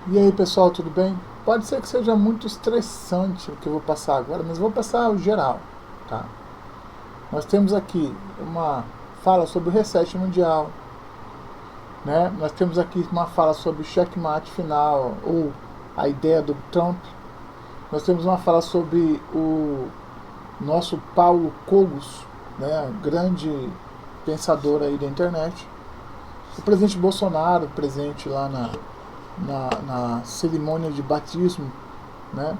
E aí pessoal, tudo bem? Pode ser que seja muito estressante o que eu vou passar agora, mas vou passar o geral, tá? Nós temos aqui uma fala sobre o reset mundial, né? Nós temos aqui uma fala sobre o checkmate final, ou a ideia do Trump. Nós temos uma fala sobre o nosso Paulo Cogos, né? Grande pensador aí da internet. O presidente Bolsonaro, presente lá na cerimônia de batismo, né,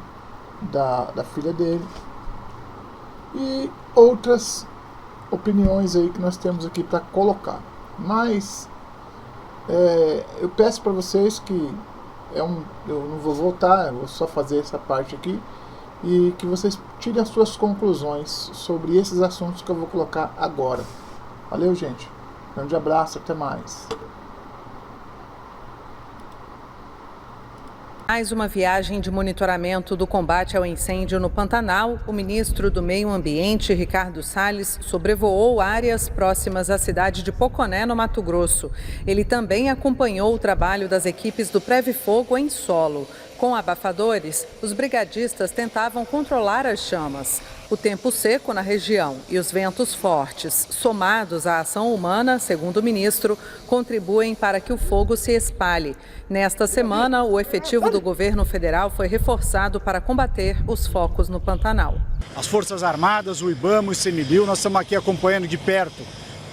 da filha dele, e outras opiniões aí que nós temos aqui para colocar. Mas eu peço para vocês que eu não vou voltar, eu vou só fazer essa parte aqui, e que vocês tirem as suas conclusões sobre esses assuntos que eu vou colocar agora. Valeu, gente. Grande abraço, até mais. Mais uma viagem de monitoramento do combate ao incêndio no Pantanal. O ministro do Meio Ambiente, Ricardo Salles, sobrevoou áreas próximas à cidade de Poconé, no Mato Grosso. Ele também acompanhou o trabalho das equipes do Preve Fogo em solo. Com abafadores, os brigadistas tentavam controlar as chamas. O tempo seco na região e os ventos fortes, somados à ação humana, segundo o ministro, contribuem para que o fogo se espalhe. Nesta semana, o efetivo do governo federal foi reforçado para combater os focos no Pantanal. As Forças Armadas, o IBAMA, o ICMBio, nós estamos aqui acompanhando de perto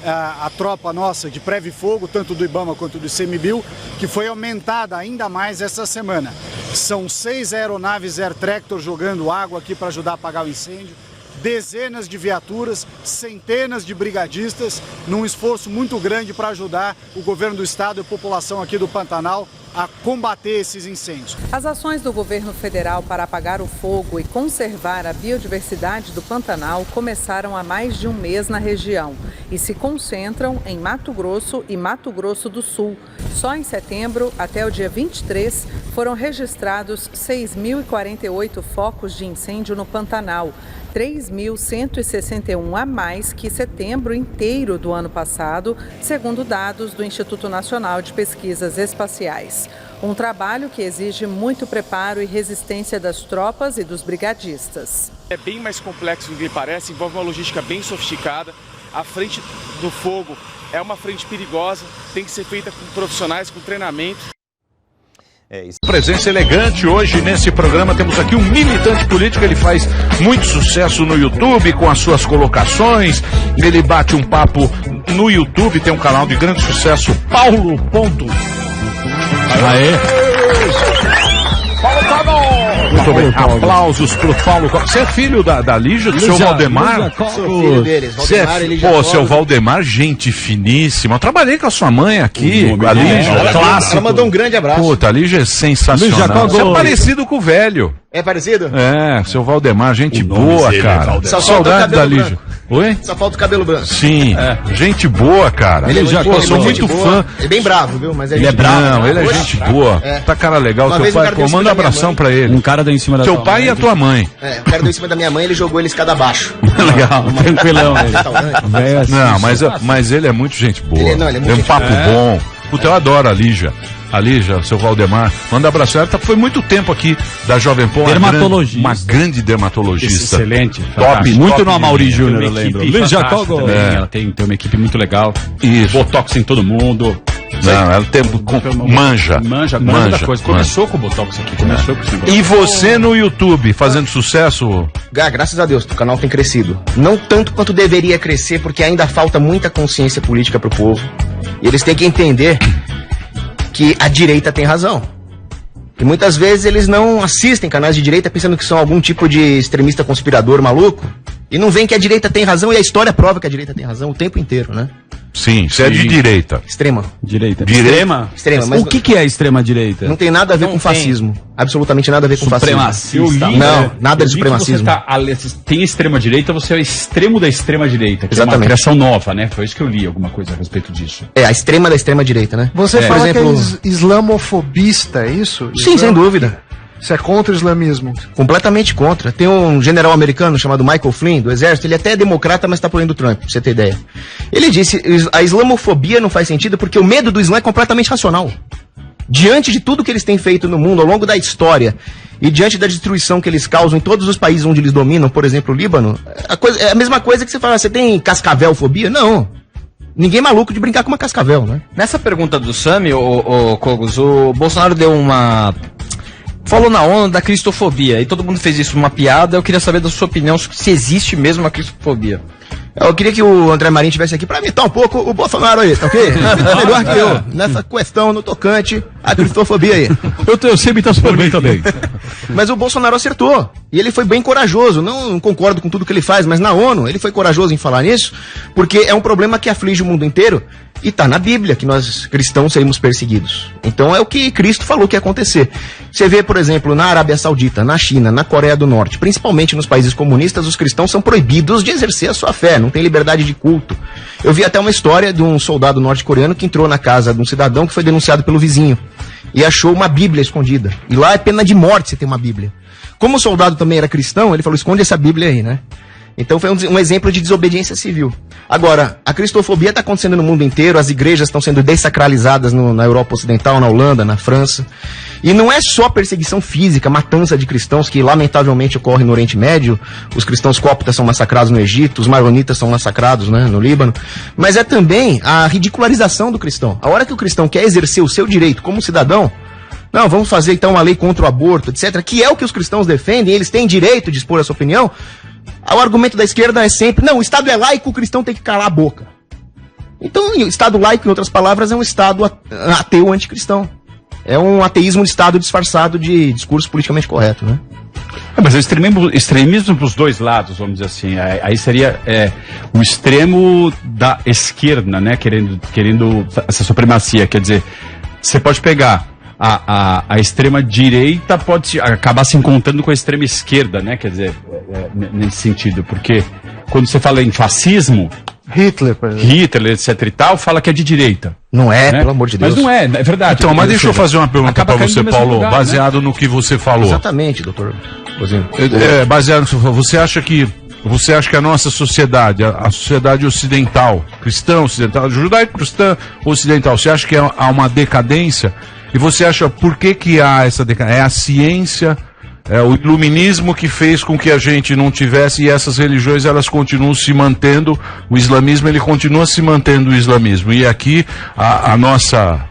a tropa nossa de Preve Fogo, tanto do IBAMA quanto do ICMBio, que foi aumentada ainda mais essa semana. São 6 aeronaves Air Tractor jogando água aqui para ajudar a apagar o incêndio, dezenas de viaturas, centenas de brigadistas, num esforço muito grande para ajudar o governo do estado e a população aqui do Pantanal a combater esses incêndios. As ações do governo federal para apagar o fogo e conservar a biodiversidade do Pantanal começaram há mais de um mês na região e se concentram em Mato Grosso e Mato Grosso do Sul. Só em setembro, até o dia 23, foram registrados 6.048 focos de incêndio no Pantanal, 3.161 a mais que setembro inteiro do ano passado, segundo dados do Instituto Nacional de Pesquisas Espaciais. Um trabalho que exige muito preparo e resistência das tropas e dos brigadistas. É bem mais complexo do que parece, envolve uma logística bem sofisticada. A frente do fogo é uma frente perigosa, tem que ser feita com profissionais, com treinamento. Presença elegante hoje nesse programa. Temos aqui um militante político. Ele faz muito sucesso no YouTube com as suas colocações. Ele bate um papo no YouTube, tem um canal de grande sucesso, Paulo Ponto. Aê! Muito bem, aplausos pro Paulo. Você é filho da Lígia, do seu Valdemar? Sou filho deles, Valdemar e Lígia. Pô, seu Valdemar, gente finíssima. Eu trabalhei com a sua mãe aqui, a Lígia. Ela mandou um grande abraço. Puta, a Lígia é sensacional. Você é parecido com o velho. É parecido? É, seu Valdemar, gente boa, cara. Saudade da Lígia. Oi? Só falta o cabelo branco. Sim, gente boa, cara. Ele já sou muito fã. Ele é bem bravo, viu? Mas Ele é bravo. Não, ele é gente boa. Tá cara legal. Seu pai, pô, manda um abração pra ele. Um cara deu em cima da Seu pai e a tua mãe. É, o cara deu em cima da minha mãe, ele jogou ele escada abaixo. Legal, tranquilão. Não, mas ele é muito gente boa. Ele é muito Tem um papo bom. Puta, eu adoro a Lígia. A Lígia, seu Valdemar, manda abraço. Ela foi muito tempo aqui da Jovem Pan. Dermatologista. Uma grande dermatologista. Excelente. Top. Muito no top Amaury de Júnior, eu lembro. Lígia Cogo. Ela tem uma equipe muito legal. Isso. Botox em todo mundo. Não, ela tem manja da coisa. Começou com o Botox aqui, começou com esse negócio. E você no YouTube, fazendo sucesso? Graças a Deus, o canal tem crescido. Não tanto quanto deveria crescer, porque ainda falta muita consciência política pro povo. E eles têm que entender que a direita tem razão. E muitas vezes eles não assistem canais de direita pensando que são algum tipo de extremista conspirador maluco. E não veem que a direita tem razão e a história prova que a direita tem razão o tempo inteiro, né? Sim, você é de direita. Extrema. Direita. Extrema? Extrema. Mas o que é extrema direita? Não tem nada a ver com fascismo. Absolutamente nada a ver com fascismo. Não, nada de supremacismo. Tem extrema direita, você é o extremo da extrema direita. Que exatamente. É uma criação nova, né? Foi isso que eu li, alguma coisa a respeito disso. É, a extrema da extrema direita, né? Você fala que é islamofobista, é isso? Sim, sem dúvida. Você é contra o islamismo? Completamente contra. Tem um general americano chamado Michael Flynn, do exército, ele até é democrata, mas tá apoiando o Trump, pra você ter ideia. Ele disse, a islamofobia não faz sentido porque o medo do Islã é completamente racional. Diante de tudo que eles têm feito no mundo ao longo da história e diante da destruição que eles causam em todos os países onde eles dominam, por exemplo, o Líbano, é a mesma coisa que você fala, você tem cascavel-fobia? Não. Ninguém é maluco de brincar com uma cascavel, né? Nessa pergunta do Sami, o Cogos, o Bolsonaro deu uma... Falou na ONU da cristofobia, e todo mundo fez isso uma piada. Eu queria saber da sua opinião se existe mesmo a cristofobia. Eu queria que o André Marinho estivesse aqui para imitar um pouco o Bolsonaro aí, tá ok? É melhor que eu, nessa questão no tocante à cristofobia aí. Eu sei imitar super bem também. Mas o Bolsonaro acertou. E ele foi bem corajoso. Não concordo com tudo que ele faz, mas na ONU ele foi corajoso em falar nisso, porque é um problema que aflige o mundo inteiro. E tá na Bíblia que nós cristãos seríamos perseguidos. Então é o que Cristo falou que ia acontecer. Você vê, por exemplo, na Arábia Saudita, na China, na Coreia do Norte, principalmente nos países comunistas, os cristãos são proibidos de exercer a sua fé, não tem liberdade de culto. Eu vi até uma história de um soldado norte-coreano que entrou na casa de um cidadão que foi denunciado pelo vizinho e achou uma Bíblia escondida. E lá é pena de morte se tem uma Bíblia. Como o soldado também era cristão, ele falou, esconde essa Bíblia aí, né? Então foi um exemplo de desobediência civil. Agora, a cristofobia está acontecendo no mundo inteiro, as igrejas estão sendo dessacralizadas na Europa Ocidental, na Holanda, na França. E não é só perseguição física, matança de cristãos, que lamentavelmente ocorre no Oriente Médio, os cristãos coptas são massacrados no Egito, os maronitas são massacrados, né, no Líbano, mas é também a ridicularização do cristão. A hora que o cristão quer exercer o seu direito como cidadão, não, vamos fazer então uma lei contra o aborto, etc., que é o que os cristãos defendem, eles têm direito de expor a sua opinião. O argumento da esquerda é sempre, não, o Estado é laico, o cristão tem que calar a boca. Então, o Estado laico, em outras palavras, é um Estado ateu anticristão. É um ateísmo de Estado disfarçado de discurso politicamente correto, né? Mas é extremismo para os dois lados, vamos dizer assim. Aí seria o extremo da esquerda, né? Querendo essa supremacia. Quer dizer, você pode pegar a extrema-direita, pode acabar se encontrando com a extrema-esquerda, né? Quer dizer, nesse sentido. Porque quando você fala em fascismo, Hitler, etc e tal, fala que é de direita. Não é, né? pelo amor de Deus. Mas não é verdade. Então, mas deixa eu fazer uma pergunta para você, Paulo, lugar, baseado no que você falou. Exatamente, doutor. Baseado no que você falou, você acha que a nossa sociedade, a sociedade ocidental, cristã ocidental, judaico-cristã ocidental, você acha que há uma decadência? E você acha por que há essa decadência? É a ciência, é o iluminismo que fez com que a gente não tivesse, e essas religiões elas continuam se mantendo, o islamismo ele continua se mantendo o islamismo. E aqui a nossa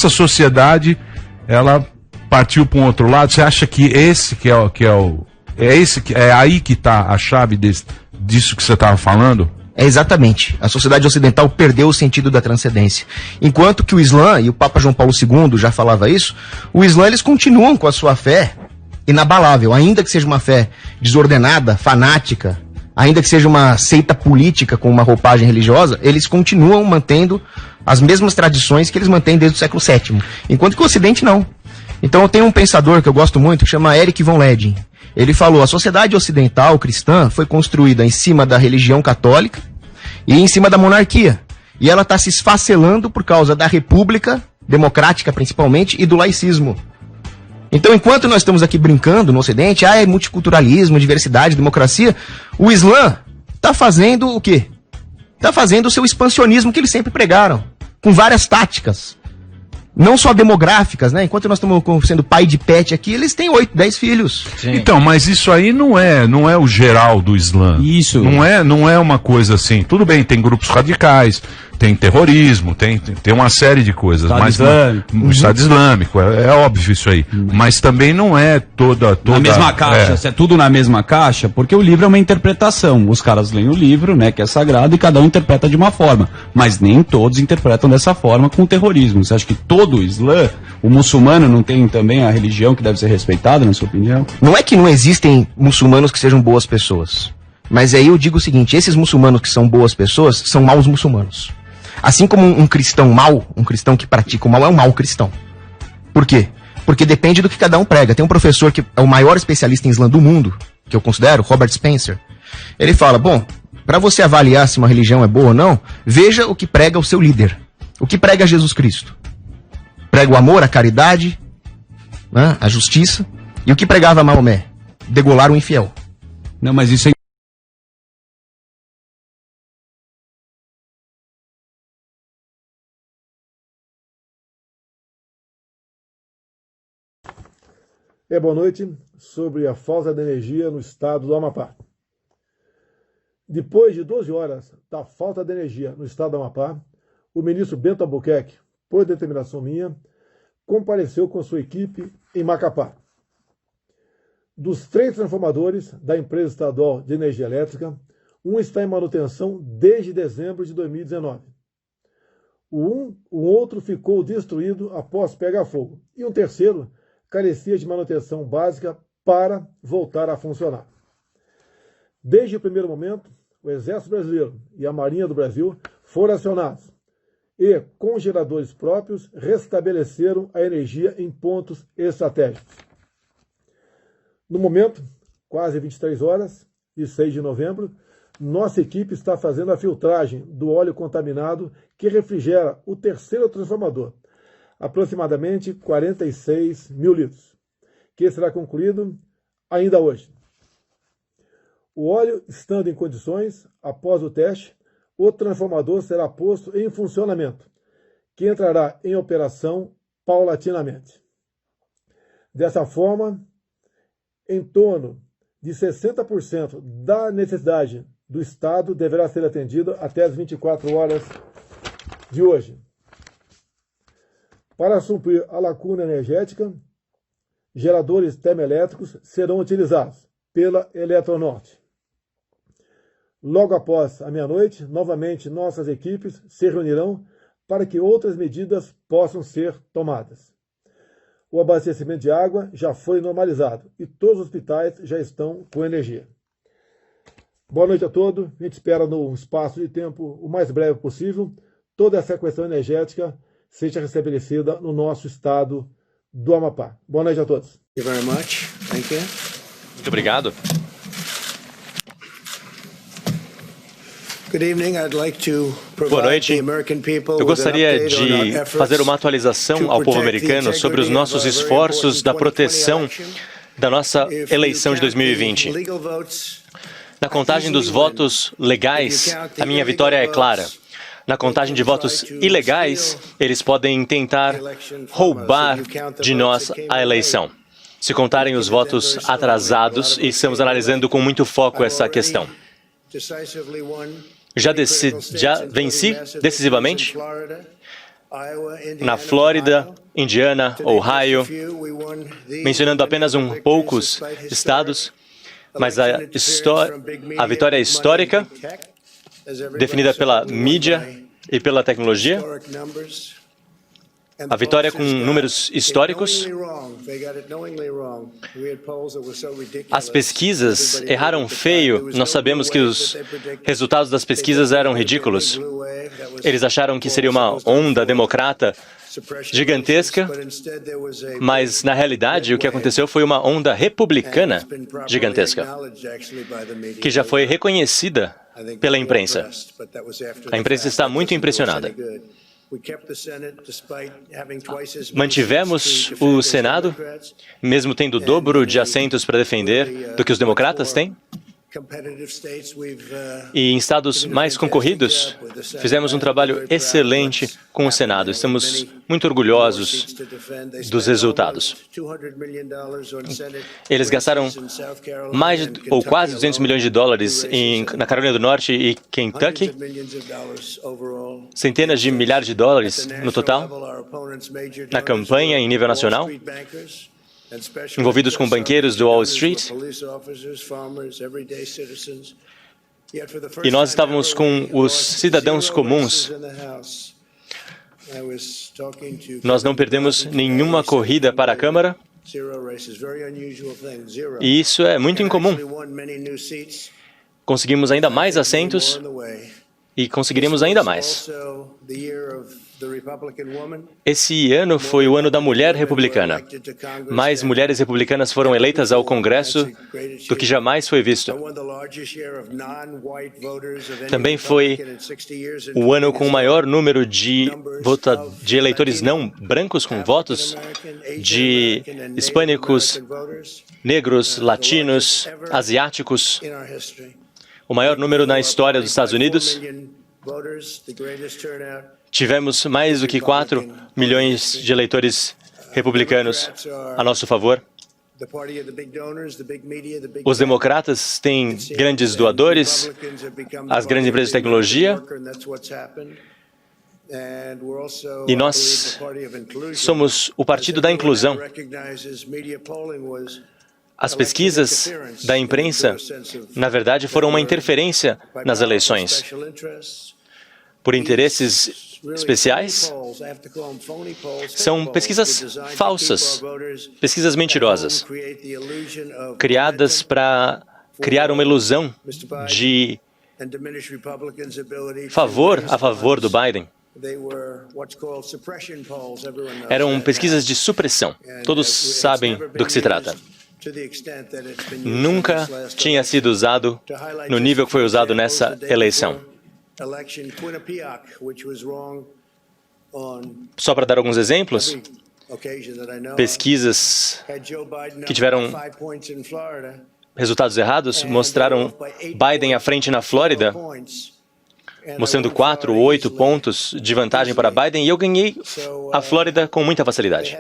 sociedade, ela partiu para um outro lado. Você acha que é aí que está a chave disso que você estava falando? É exatamente. A sociedade ocidental perdeu o sentido da transcendência. Enquanto que o Islã, e o Papa João Paulo II já falava isso, o Islã eles continuam com a sua fé inabalável, ainda que seja uma fé desordenada, fanática, ainda que seja uma seita política com uma roupagem religiosa, eles continuam mantendo as mesmas tradições que eles mantêm desde o século VII. Enquanto que o Ocidente não. Então eu tenho um pensador que eu gosto muito, que chama Erich von Leden. Ele falou, a sociedade ocidental cristã foi construída em cima da religião católica e em cima da monarquia. E ela está se esfacelando por causa da república, democrática principalmente, e do laicismo. Então, enquanto nós estamos aqui brincando no Ocidente, é multiculturalismo, diversidade, democracia, o Islã está fazendo o quê? Está fazendo o seu expansionismo que eles sempre pregaram, com várias táticas. Não só demográficas, né? Enquanto nós estamos sendo pai de pet aqui, eles têm 8, 10 filhos. Sim. Então, mas isso aí não é o geral do Islã. Isso. Não é uma coisa assim. Tudo bem, tem grupos radicais, tem terrorismo, tem uma série de coisas. Estado mas Islâmico. Estado Islâmico, é óbvio isso aí. Mas também não é toda na mesma caixa, se é tudo na mesma caixa, porque o livro é uma interpretação. Os caras leem o livro, né, que é sagrado, e cada um interpreta de uma forma. Mas nem todos interpretam dessa forma com o terrorismo. Você acha que todo o Islã, o muçulmano, não tem também a religião que deve ser respeitada, na sua opinião? Não é que não existem muçulmanos que sejam boas pessoas. Mas aí eu digo o seguinte, esses muçulmanos que são boas pessoas, são maus muçulmanos. Assim como um cristão mau, um cristão que pratica o mal, é um mau cristão. Por quê? Porque depende do que cada um prega. Tem um professor que é o maior especialista em Islã do mundo, que eu considero, Robert Spencer. Ele fala, bom, para você avaliar se uma religião é boa ou não, veja o que prega o seu líder. O que prega Jesus Cristo? Prega o amor, a caridade, né, a justiça. E o que pregava Maomé? Degolar o infiel. Não, mas isso é Boa noite sobre a falta de energia no estado do Amapá. Depois de 12 horas da falta de energia no estado do Amapá, o ministro Bento Albuquerque, por determinação minha, compareceu com sua equipe em Macapá. Dos 3 transformadores da empresa estadual de energia elétrica, um está em manutenção desde dezembro de 2019. O outro ficou destruído após pegar fogo. E um terceiro carecia de manutenção básica para voltar a funcionar. Desde o primeiro momento, o Exército Brasileiro e a Marinha do Brasil foram acionados e, com geradores próprios, restabeleceram a energia em pontos estratégicos. No momento, quase 23 horas, de 6 de novembro, nossa equipe está fazendo a filtragem do óleo contaminado que refrigera o terceiro transformador, aproximadamente 46 mil litros, que será concluído ainda hoje. O óleo estando em condições, após o teste, o transformador será posto em funcionamento, que entrará em operação paulatinamente. Dessa forma, em torno de 60% da necessidade do Estado deverá ser atendida até as 24 horas de hoje. Para suprir a lacuna energética, geradores termoelétricos serão utilizados pela Eletronorte. Logo após a meia-noite, novamente nossas equipes se reunirão para que outras medidas possam ser tomadas. O abastecimento de água já foi normalizado e todos os hospitais já estão com energia. Boa noite a todos. A gente espera no espaço de tempo o mais breve possível toda essa questão energética seja restabelecida no nosso estado do Amapá. Boa noite a todos. Thank you very much. Thank you. Muito obrigado. Boa noite. Eu gostaria de fazer uma atualização ao povo americano sobre os nossos esforços da proteção da nossa eleição de 2020. Na contagem dos votos legais, a minha vitória é clara. Na contagem de votos ilegais, eles podem tentar roubar de nós a eleição. Se contarem os votos atrasados, e estamos analisando com muito foco essa questão. Já venci decisivamente na Flórida, Indiana, Ohio, mencionando apenas poucos estados, mas a vitória é histórica, definida pela mídia e pela tecnologia. A vitória com números históricos. As pesquisas erraram feio. Nós sabemos que os resultados das pesquisas eram ridículos. Eles acharam que seria uma onda democrata gigantesca, mas, na realidade, o que aconteceu foi uma onda republicana gigantesca, que já foi reconhecida pela imprensa. A imprensa está muito impressionada. Mantivemos o Senado, mesmo tendo o dobro de assentos para defender do que os democratas têm. E em estados mais concorridos, fizemos um trabalho excelente com o Senado. Estamos muito orgulhosos dos resultados. Eles gastaram mais ou quase $200 milhões na Carolina do Norte e Kentucky, centenas de milhares de dólares no total, na campanha em nível nacional, envolvidos com banqueiros do Wall Street. E nós estávamos com os cidadãos comuns. Nós não perdemos nenhuma corrida para a Câmara. E isso é muito incomum. Conseguimos ainda mais assentos e conseguiremos ainda mais. Esse ano foi o ano da mulher republicana. Mais mulheres republicanas foram eleitas ao Congresso do que jamais foi visto. Também foi o ano com o maior número de eleitores não brancos com votos, de hispânicos, negros, latinos, asiáticos. O maior número na história dos Estados Unidos. Tivemos mais do que 4 milhões de eleitores republicanos a nosso favor. Os democratas têm grandes doadores, as grandes empresas de tecnologia, e nós somos o partido da inclusão. As pesquisas da imprensa, na verdade, foram uma interferência nas eleições. Por interesses especiais, são pesquisas falsas, pesquisas mentirosas, criadas para criar uma ilusão de a favor do Biden. Eram pesquisas de supressão. Todos sabem do que se trata. Nunca tinha sido usado no nível que foi usado nessa eleição. Só para dar alguns exemplos, pesquisas que tiveram resultados errados mostraram Biden à frente na Flórida, mostrando 4 ou 8 pontos de vantagem para Biden, e eu ganhei a Flórida com muita facilidade.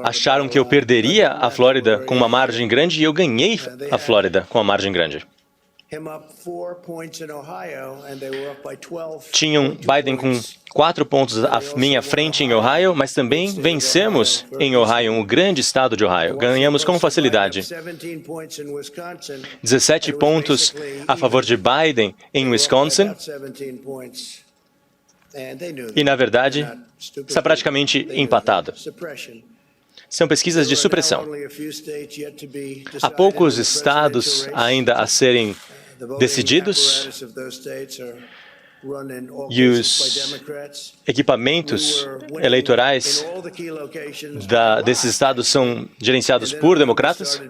Acharam que eu perderia a Flórida com uma margem grande, e eu ganhei a Flórida com uma margem grande. Tinham Biden com 4 pontos à minha frente em Ohio, mas também vencemos em Ohio, um grande estado de Ohio. Ganhamos com facilidade. 17 pontos a favor de Biden em Wisconsin. E, na verdade, está praticamente empatado. São pesquisas de supressão. Há poucos estados ainda a serem decididos, e os equipamentos eleitorais desses estados são gerenciados por democratas.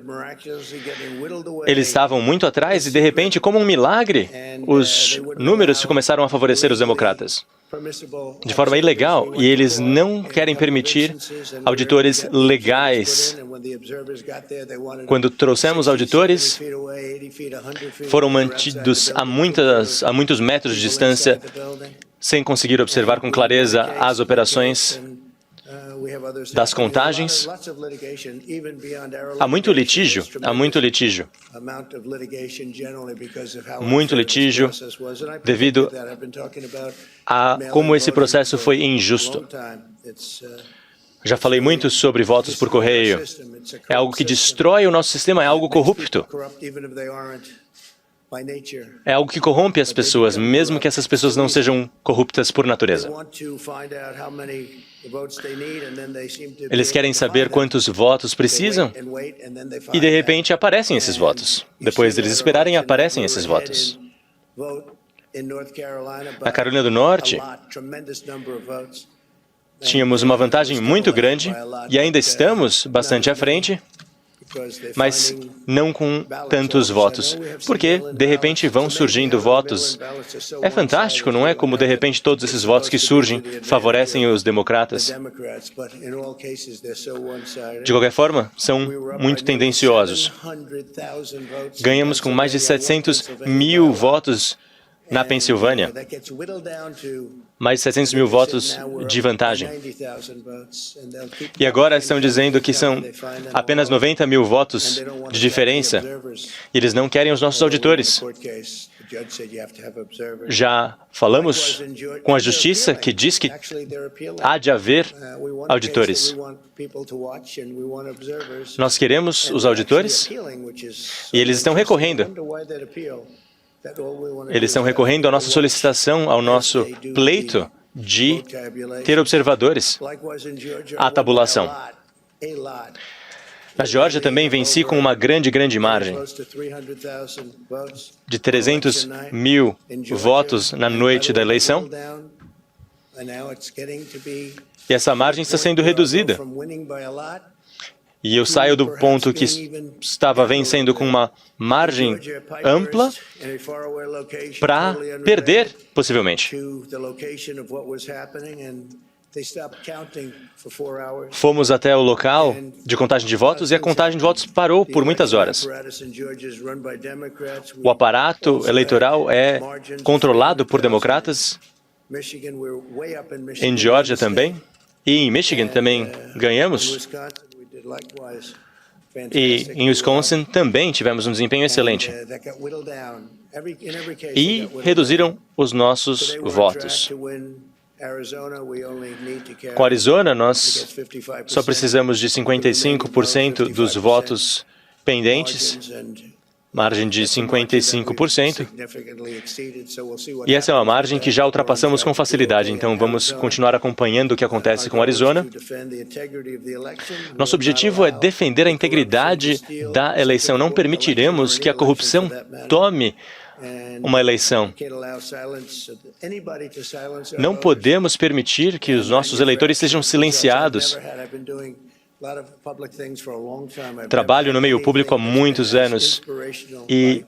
Eles estavam muito atrás e, de repente, como um milagre, os números começaram a favorecer os democratas de forma ilegal, e eles não querem permitir auditores legais. Quando trouxemos auditores, foram mantidos a muitos metros de distância, sem conseguir observar com clareza as operações das contagens. Há muito litígio. Muito litígio devido a como esse processo foi injusto. Já falei muito sobre votos por correio. É algo que destrói o nosso sistema, é algo corrupto. É algo que corrompe as pessoas, mesmo que essas pessoas não sejam corruptas por natureza. Eles querem saber quantos votos precisam e, de repente, aparecem esses votos. Depois deles esperarem, aparecem esses votos. Na Carolina do Norte, tínhamos uma vantagem muito grande e ainda estamos bastante à frente, mas não com tantos votos, porque, de repente, vão surgindo votos. É fantástico, não é? Como, de repente, todos esses votos que surgem favorecem os democratas. De qualquer forma, são muito tendenciosos. Ganhamos com mais de 700 mil votos na Pensilvânia. Mais de 700 mil votos de vantagem. E agora estão dizendo que são apenas 90 mil votos de diferença. E eles não querem os nossos auditores. Já falamos com a Justiça, que diz que há de haver auditores. Nós queremos os auditores e eles estão recorrendo. Eles estão recorrendo à nossa solicitação, ao nosso pleito de ter observadores. A tabulação. Na Geórgia também venci com uma grande margem, de 300 mil votos na noite da eleição. E essa margem está sendo reduzida. E eu saio do ponto que estava vencendo com uma margem ampla para perder, possivelmente. Fomos até o local de contagem de votos e a contagem de votos parou por muitas horas. O aparato eleitoral é controlado por democratas. Em Geórgia também. E em Michigan também ganhamos. E em Wisconsin também tivemos um desempenho excelente. E reduziram os nossos votos. Com Arizona, nós só precisamos de 55% dos votos pendentes, margem de 55%. E essa é uma margem que já ultrapassamos com facilidade, então vamos continuar acompanhando o que acontece com Arizona. Nosso objetivo é defender a integridade da eleição. Não permitiremos que a corrupção tome uma eleição. Não podemos permitir que os nossos eleitores sejam silenciados. Trabalho no meio público há muitos anos e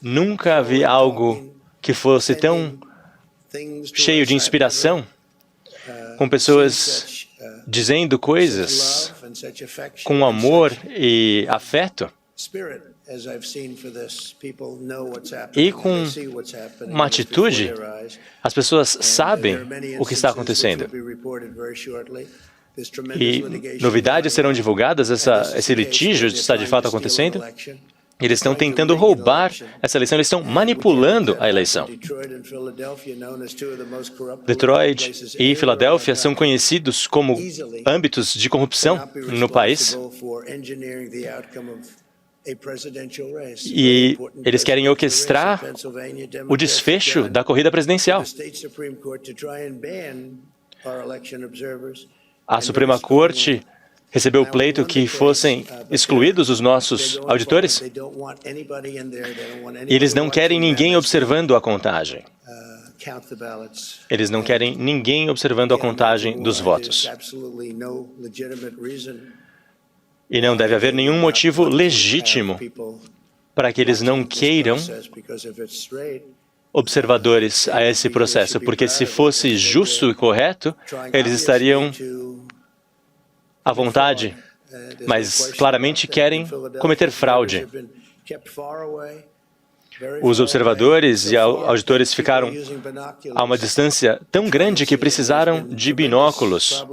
nunca vi algo que fosse tão cheio de inspiração, com pessoas dizendo coisas com amor e afeto. E com uma atitude, as pessoas sabem o que está acontecendo. E novidades serão divulgadas, esse litígio está de fato acontecendo. Eles estão tentando roubar essa eleição, eles estão manipulando a eleição. Detroit e Filadélfia são conhecidos como âmbitos de corrupção no país. E eles querem orquestrar o desfecho da corrida presidencial. A Suprema Corte recebeu o pleito que fossem excluídos os nossos auditores. E eles não querem ninguém observando a contagem. Eles não querem ninguém observando a contagem dos votos. E não deve haver nenhum motivo legítimo para que eles não queiram observadores a esse processo, porque se fosse justo e correto, eles estariam à vontade, mas claramente querem cometer fraude. Os observadores e auditores ficaram a uma distância tão grande que precisaram de binóculos.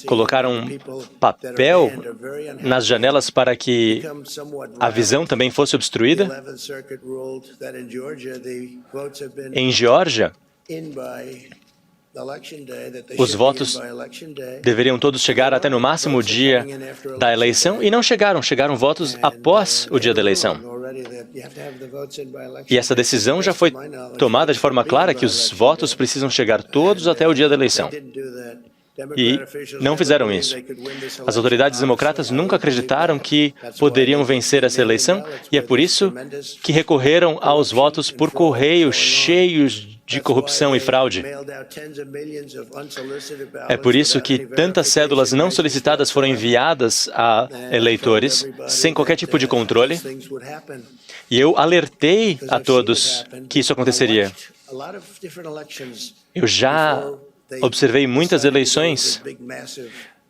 Colocaram papel nas janelas para que a visão também fosse obstruída. Em Geórgia, os votos deveriam todos chegar até no máximo o dia da eleição e não chegaram. Chegaram votos após o dia da eleição. E essa decisão já foi tomada de forma clara que os votos precisam chegar todos até o dia da eleição. E não fizeram isso. As autoridades democratas nunca acreditaram que poderiam vencer essa eleição e é por isso que recorreram aos votos por correio cheios de corrupção e fraude. É por isso que tantas cédulas não solicitadas foram enviadas a eleitores sem qualquer tipo de controle. E eu alertei a todos que isso aconteceria. Eu já observei muitas eleições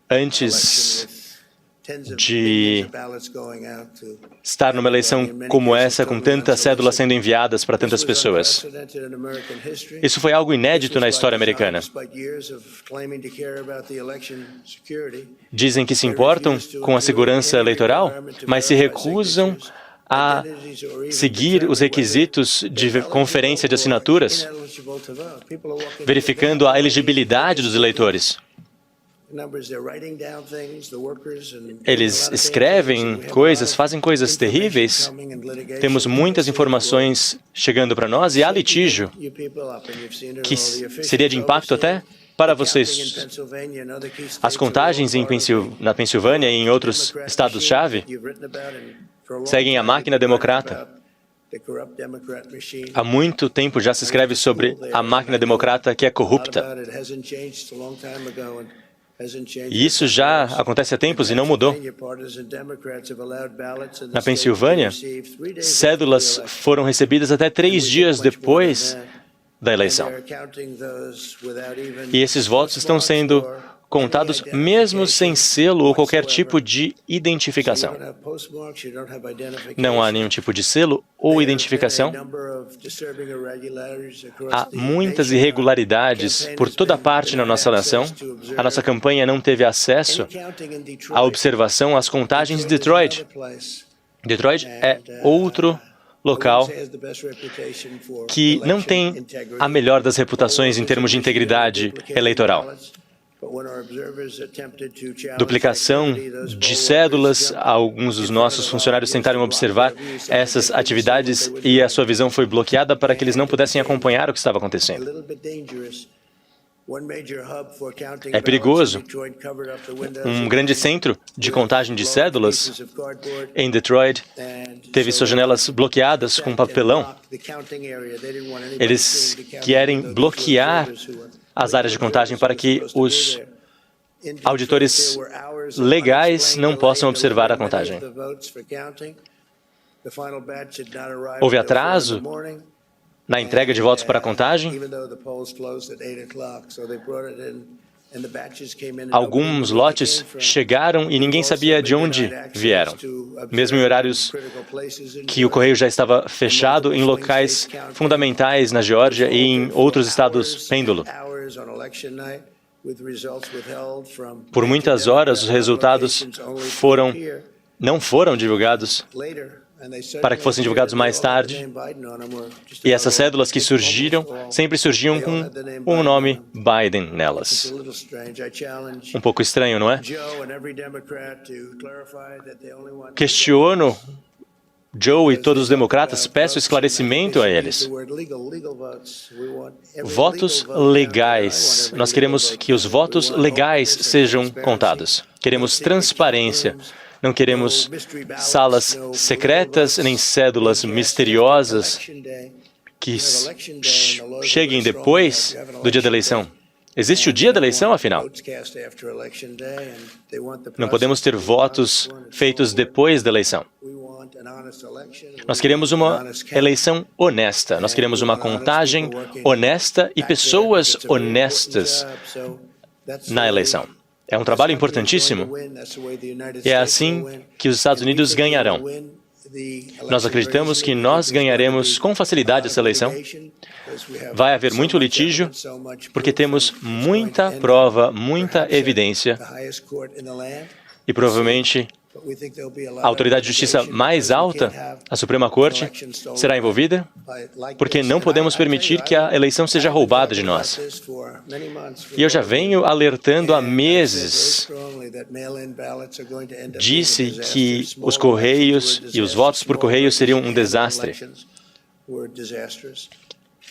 antes de estar numa eleição como essa, com tantas cédulas sendo enviadas para tantas pessoas. Isso foi algo inédito na história americana. Dizem que se importam com a segurança eleitoral, mas se recusam a seguir os requisitos de conferência de assinaturas, verificando a elegibilidade dos eleitores. Eles escrevem coisas, fazem coisas terríveis. Temos muitas informações chegando para nós e há litígio que seria de impacto até para vocês. As contagens na Pensilvânia e em outros estados-chave seguem a máquina democrata. Há muito tempo já se escreve sobre a máquina democrata que é corrupta. E isso já acontece há tempos e não mudou. Na Pensilvânia, cédulas foram recebidas até 3 dias depois da eleição. E esses votos estão sendo contados mesmo sem selo ou qualquer tipo de identificação. Não há nenhum tipo de selo ou identificação. Há muitas irregularidades por toda parte na nossa nação. A nossa campanha não teve acesso à observação às contagens de Detroit. Detroit é outro local que não tem a melhor das reputações em termos de integridade eleitoral. Duplicação de cédulas, alguns dos nossos funcionários tentaram observar essas atividades e a sua visão foi bloqueada para que eles não pudessem acompanhar o que estava acontecendo. É perigoso. Um grande centro de contagem de cédulas em Detroit teve suas janelas bloqueadas com papelão. Eles querem bloquear as áreas de contagem para que os auditores legais não possam observar a contagem. Houve atraso na entrega de votos para a contagem. Alguns lotes chegaram e ninguém sabia de onde vieram, mesmo em horários que o correio já estava fechado em locais fundamentais na Geórgia e em outros estados pêndulo. Por muitas horas, os resultados não foram divulgados para que fossem divulgados mais tarde. E essas cédulas que surgiram, sempre surgiam com o nome Biden nelas. Um pouco estranho, não é? Questiono Joe e todos os democratas, peço esclarecimento a eles. Votos legais. Nós queremos que os votos legais sejam contados. Queremos transparência. Não queremos salas secretas nem cédulas misteriosas que cheguem depois do dia da eleição. Existe o dia da eleição, afinal. Não podemos ter votos feitos depois da eleição. Nós queremos uma eleição honesta. Nós queremos uma contagem honesta e pessoas honestas na eleição. É um trabalho importantíssimo. E é assim que os Estados Unidos ganharão. Nós acreditamos que nós ganharemos com facilidade essa eleição. Vai haver muito litígio, porque temos muita prova, muita evidência, e provavelmente a autoridade de justiça mais alta, a Suprema Corte, será envolvida, porque não podemos permitir que a eleição seja roubada de nós. E eu já venho alertando há meses. Disse que os correios e os votos por correio seriam um desastre.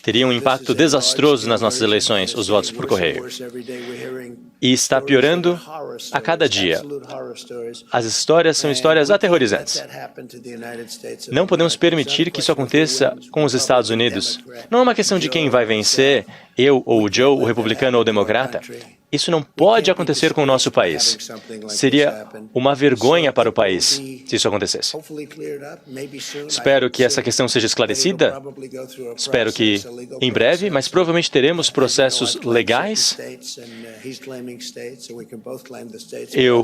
Teria um impacto desastroso nas nossas eleições, os votos por correio. E está piorando a cada dia. As histórias são histórias aterrorizantes. Não podemos permitir que isso aconteça com os Estados Unidos. Não é uma questão de quem vai vencer, eu ou o Joe, o republicano ou o democrata. Isso não pode acontecer com o nosso país. Seria uma vergonha para o país se isso acontecesse. Espero que essa questão seja esclarecida. Espero que em breve, mas provavelmente teremos processos legais. Eu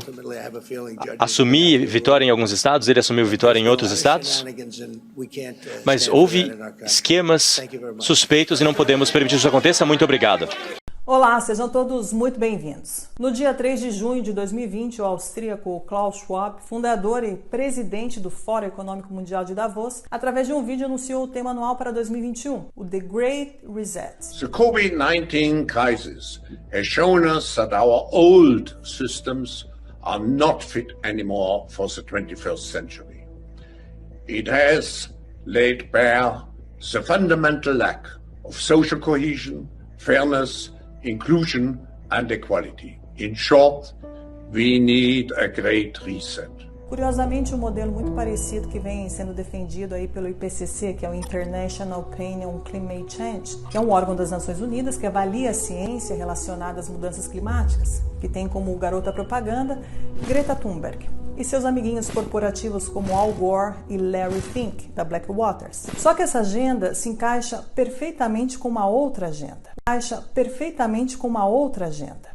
assumi vitória em alguns estados, ele assumiu vitória em outros estados. Mas houve esquemas suspeitos e não podemos permitir que isso aconteça. Muito obrigado. Olá, sejam todos muito bem-vindos. No dia 3 de junho de 2020, o austríaco Klaus Schwab, fundador e presidente do Fórum Econômico Mundial de Davos, através de um vídeo anunciou o tema anual para 2021, o The Great Reset. The COVID-19 crisis has shown us that our old systems are not fit anymore for the 21st century. It has laid bare the fundamental lack of social cohesion, fairness, inclusion and equality. In short, we need a great reset. Curiosamente, um modelo muito parecido que vem sendo defendido aí pelo IPCC, que é o International Panel on Climate Change, que é um órgão das Nações Unidas que avalia a ciência relacionada às mudanças climáticas, que tem como garota propaganda Greta Thunberg. e seus amiguinhos corporativos como Al Gore e Larry Fink, da Blackwater. Só que essa agenda se encaixa perfeitamente com uma outra agenda.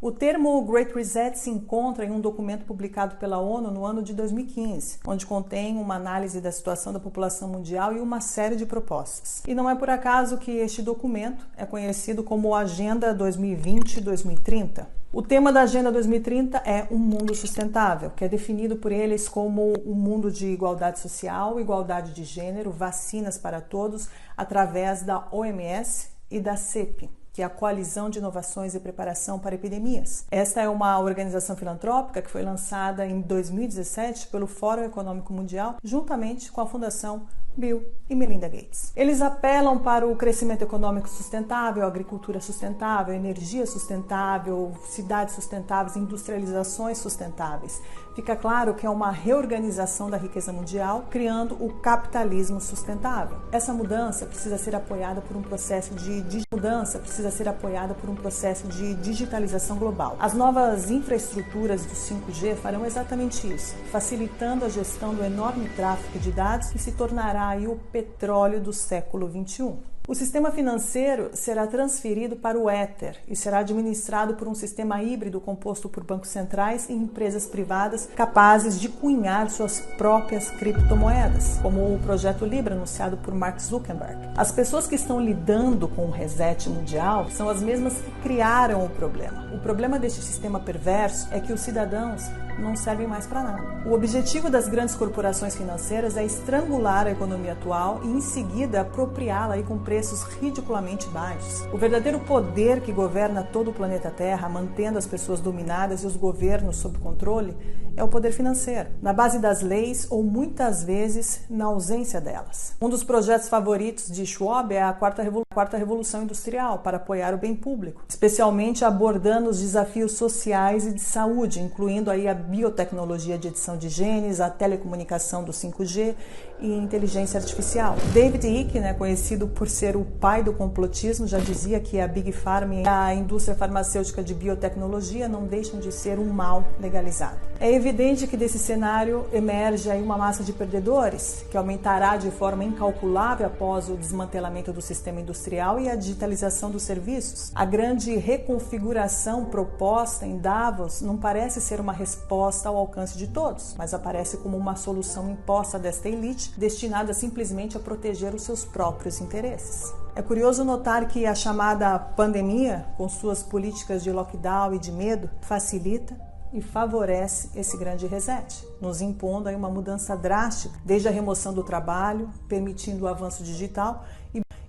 O termo Great Reset se encontra em um documento publicado pela ONU no ano de 2015, onde contém uma análise da situação da população mundial e uma série de propostas. E não é por acaso que este documento é conhecido como Agenda 2020-2030. O tema da Agenda 2030 é um mundo sustentável, que é definido por eles como um mundo de igualdade social, igualdade de gênero, vacinas para todos, através da OMS e da CEP, que é a Coalizão de Inovações e Preparação para Epidemias. Esta é uma organização filantrópica que foi lançada em 2017 pelo Fórum Econômico Mundial, juntamente com a Fundação Bill e Melinda Gates. Eles apelam para o crescimento econômico sustentável, agricultura sustentável, energia sustentável, cidades sustentáveis, industrializações sustentáveis. Fica claro que é uma reorganização da riqueza mundial, criando o capitalismo sustentável. Essa mudança precisa ser apoiada por um processo de digitalização global. As novas infraestruturas do 5G farão exatamente isso, facilitando a gestão do enorme tráfego de dados que se tornará aí o petróleo do século XXI. O sistema financeiro será transferido para o Ether e será administrado por um sistema híbrido composto por bancos centrais e empresas privadas capazes de cunhar suas próprias criptomoedas, como o projeto Libra anunciado por Mark Zuckerberg. As pessoas que estão lidando com o reset mundial são as mesmas que criaram o problema. O problema deste sistema perverso é que os cidadãos não servem mais para nada. O objetivo das grandes corporações financeiras é estrangular a economia atual e, em seguida, apropriá-la aí com preços ridiculamente baixos. O verdadeiro poder que governa todo o planeta Terra, mantendo as pessoas dominadas e os governos sob controle, é o poder financeiro, na base das leis ou muitas vezes na ausência delas. Um dos projetos favoritos de Schwab é a quarta revolução industrial para apoiar o bem público, especialmente abordando os desafios sociais e de saúde, incluindo aí a biotecnologia de edição de genes, a telecomunicação do 5G e inteligência artificial. David Icke, conhecido por ser o pai do complotismo, já dizia que a Big Pharma e a indústria farmacêutica de biotecnologia não deixam de ser um mal legalizado. É evidente que desse cenário emerge aí uma massa de perdedores, que aumentará de forma incalculável após o desmantelamento do sistema industrial e a digitalização dos serviços. A grande reconfiguração proposta em Davos não parece ser uma resposta ao alcance de todos, mas aparece como uma solução imposta desta elite, destinada simplesmente a proteger os seus próprios interesses. É curioso notar que a chamada pandemia, com suas políticas de lockdown e de medo, facilita e favorece esse grande reset, nos impondo aí uma mudança drástica, desde a remoção do trabalho, permitindo o avanço digital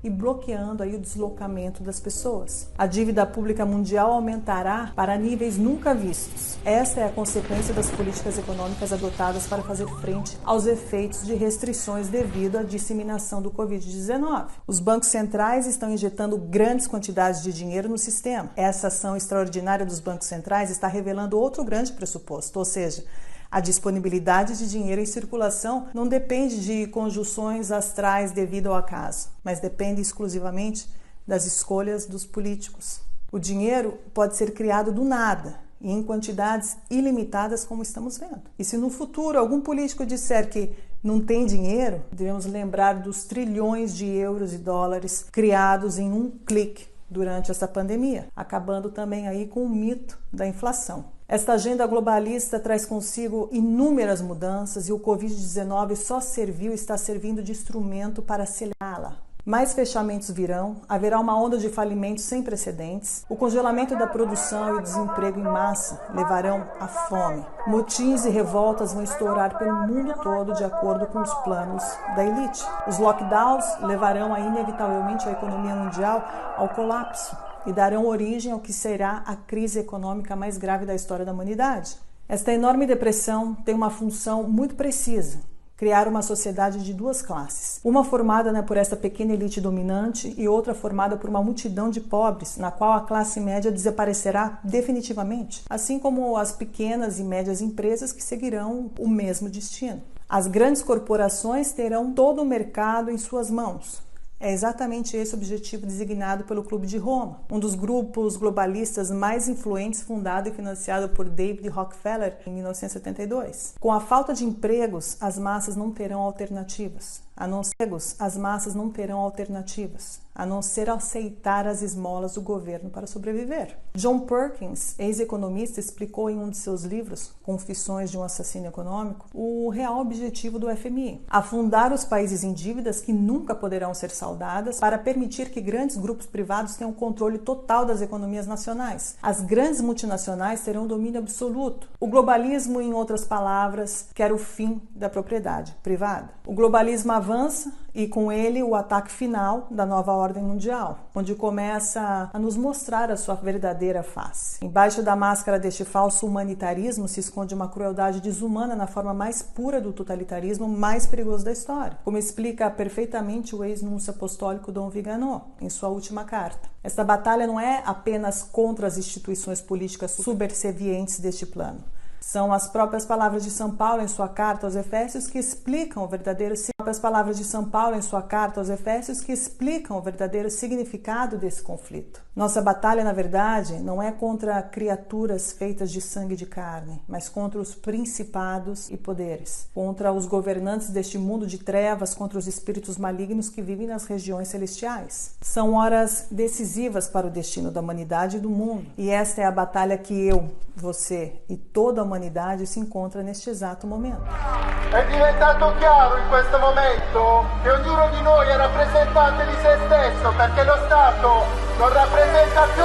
e bloqueando aí o deslocamento das pessoas. A dívida pública mundial aumentará para níveis nunca vistos. Esta é a consequência das políticas econômicas adotadas para fazer frente aos efeitos de restrições devido à disseminação do Covid-19. Os bancos centrais estão injetando grandes quantidades de dinheiro no sistema. Essa ação extraordinária dos bancos centrais está revelando outro grande pressuposto, ou seja, a disponibilidade de dinheiro em circulação não depende de conjunções astrais devido ao acaso, mas depende exclusivamente das escolhas dos políticos. O dinheiro pode ser criado do nada e em quantidades ilimitadas, como estamos vendo. E se no futuro algum político disser que não tem dinheiro, devemos lembrar dos trilhões de euros e dólares criados em um clique durante essa pandemia, acabando também aí com o mito da inflação. Esta agenda globalista traz consigo inúmeras mudanças e o Covid-19 só está servindo de instrumento para acelerá-la. Mais fechamentos virão, haverá uma onda de falimentos sem precedentes, o congelamento da produção e o desemprego em massa levarão à fome. Motins e revoltas vão estourar pelo mundo todo de acordo com os planos da elite. Os lockdowns levarão inevitavelmente a economia mundial ao colapso e darão origem ao que será a crise econômica mais grave da história da humanidade. Esta enorme depressão tem uma função muito precisa: criar uma sociedade de duas classes. Uma formada por esta pequena elite dominante e outra formada por uma multidão de pobres, na qual a classe média desaparecerá definitivamente, assim como as pequenas e médias empresas que seguirão o mesmo destino. As grandes corporações terão todo o mercado em suas mãos. É exatamente esse o objetivo designado pelo Clube de Roma, um dos grupos globalistas mais influentes fundado e financiado por David Rockefeller em 1972. Com a falta de empregos, as massas não terão alternativas. A não ser aceitar as esmolas do governo para sobreviver. John Perkins, ex-economista, explicou em um de seus livros, Confissões de um Assassino Econômico, o real objetivo do FMI: afundar os países em dívidas que nunca poderão ser saldadas para permitir que grandes grupos privados tenham controle total das economias nacionais. As grandes multinacionais terão domínio absoluto. O globalismo, em outras palavras, quer o fim da propriedade privada. O globalismo avança e com ele o ataque final da nova ordem mundial, onde começa a nos mostrar a sua verdadeira face. Embaixo da máscara deste falso humanitarismo se esconde uma crueldade desumana na forma mais pura do totalitarismo mais perigoso da história, como explica perfeitamente o ex-núncio apostólico Dom Vigano em sua última carta. Esta batalha não é apenas contra as instituições políticas subservientes deste plano. São as próprias palavras de São Paulo em sua carta aos Efésios que explicam o verdadeiro significado desse conflito. Nossa batalha, na verdade, não é contra criaturas feitas de sangue e de carne, mas contra os principados e poderes, contra os governantes deste mundo de trevas, contra os espíritos malignos que vivem nas regiões celestiais. São horas decisivas para o destino da humanidade e do mundo, e esta é a batalha que eu, você e toda a humanidade se encontra neste exato momento. È diventato chiaro in questo momento che ognuno di noi è rappresentante di se stesso, perché lo Stato non rappresenta più